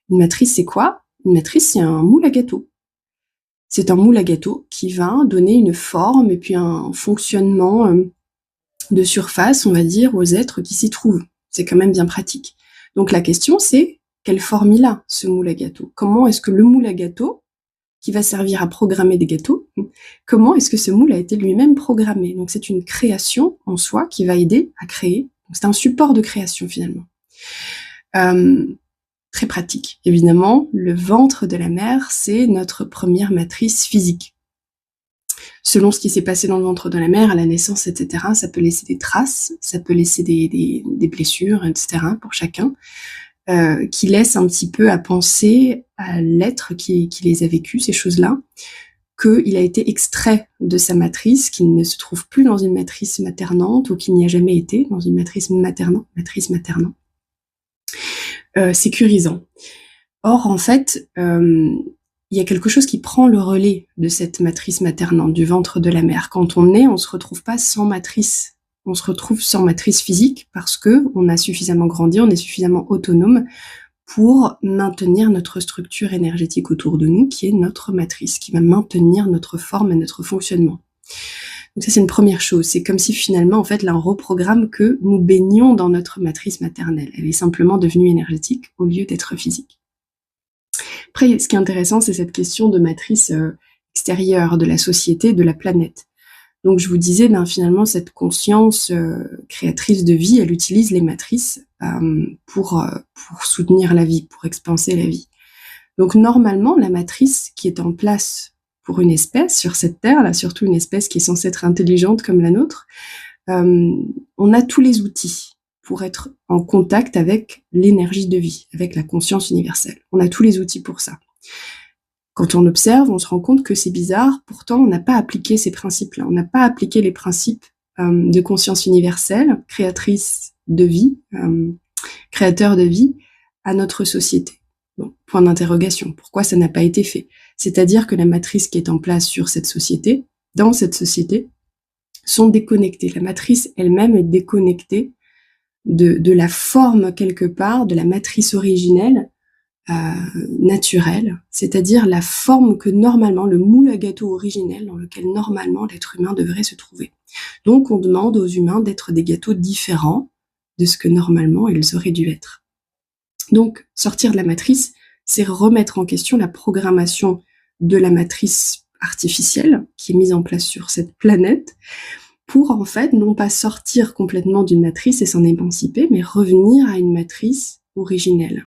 Une matrice, c'est quoi? Une matrice, c'est un moule à gâteau. C'est un moule à gâteau qui va donner une forme et puis un fonctionnement de surface, on va dire, aux êtres qui s'y trouvent. C'est quand même bien pratique. Donc la question, c'est quelle forme il a, ce moule à gâteau? Comment est-ce que le moule à gâteau, qui va servir à programmer des gâteaux, comment est-ce que ce moule a été lui-même programmé? Donc c'est une création en soi qui va aider à créer. Donc c'est un support de création finalement. Très pratique. Évidemment, le ventre de la mère, c'est notre première matrice physique. Selon ce qui s'est passé dans le ventre de la mère, à la naissance, etc., ça peut laisser des traces, ça peut laisser des blessures, etc., pour chacun, qui laissent un petit peu à penser à l'être qui les a vécues, ces choses-là, qu'il a été extrait de sa matrice, qu'il ne se trouve plus dans une matrice maternante, ou qu'il n'y a jamais été dans une matrice maternante. Sécurisant. Or, en fait, il y a quelque chose qui prend le relais de cette matrice maternante, du ventre de la mère. Quand on naît, on se retrouve pas sans matrice. On se retrouve sans matrice physique parce que on a suffisamment grandi, on est suffisamment autonome pour maintenir notre structure énergétique autour de nous, qui est notre matrice, qui va maintenir notre forme et notre fonctionnement. Donc ça, c'est une première chose. C'est comme si finalement, en fait, là, on reprogramme que nous baignions dans notre matrice maternelle. Elle est simplement devenue énergétique au lieu d'être physique. Après, ce qui est intéressant, c'est cette question de matrice extérieure, de la société, de la planète. Donc je vous disais, finalement, cette conscience créatrice de vie, elle utilise les matrices pour soutenir la vie, pour expanser la vie. Donc normalement, la matrice qui est en place pour une espèce sur cette terre, là, surtout une espèce qui est censée être intelligente comme la nôtre, on a tous les outils pour être en contact avec l'énergie de vie, avec la conscience universelle. On a tous les outils pour ça. Quand on observe, on se rend compte que c'est bizarre, pourtant on n'a pas appliqué ces principes-là, on n'a pas appliqué les principes de conscience universelle, créatrice de vie, créateur de vie, à notre société. Bon, point d'interrogation, pourquoi ça n'a pas été fait? C'est-à-dire que la matrice qui est en place sur cette société, dans cette société, sont déconnectées. La matrice elle-même est déconnectée de la forme quelque part, de la matrice originelle, naturelle, c'est-à-dire la forme que normalement, le moule à gâteau originel dans lequel normalement l'être humain devrait se trouver. Donc on demande aux humains d'être des gâteaux différents de ce que normalement ils auraient dû être. Donc sortir de la matrice, c'est remettre en question la programmation de la matrice artificielle qui est mise en place sur cette planète, pour en fait non pas sortir complètement d'une matrice et s'en émanciper, mais revenir à une matrice originelle.